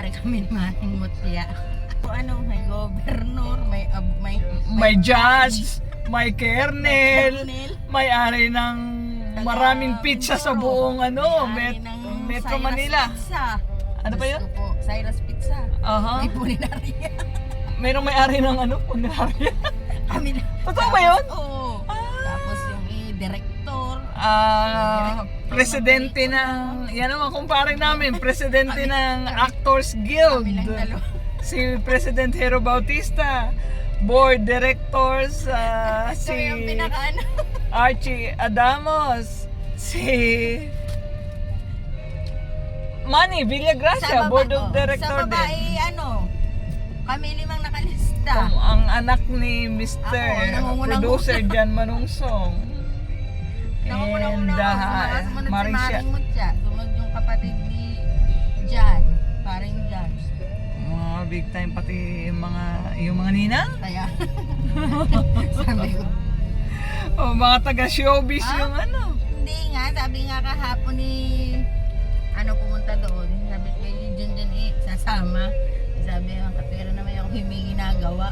pare kami ni Manong Mutya. Ano, may governor, May judge, may kernel, Colonel, may-ari ng maraming pizza sa buong may-ari ng Metro Cyrus Manila. Pizza. Ano pa yun? Gusto po, Cyrus Pizza. Aha. May pulinarya. Mayroong may-ari ng punerarya. Kami na. Totoo ba yun? Oo. Tapos yung director. Presidente ng, yan naman kumpare namin, presidente ng Actors Guild. Kami lang dalawa. Si President Hero Bautista. Board directors, So yung pinaka-ano. Archie Adamos, si Manny Villagracia, board of director sa baba, din. Kami limang nakalista. Ang anak ni Mr. Ako, nangungunang- Producer Jan Manungsong. Nangungunang-unang sumunod si Maricia. Maring Mutya. Sumunod yung kapatid ni Jan. Paring Jan. Mga big time pati yung mga ninang. Kaya, sabi ko, O mga taga showbiz Ah? yung hindi nga, sabi nga kahapon ni, pumunta doon. Sabi kay Junjun sasama. Sabi, ang kapera naman yung humingi na gawa.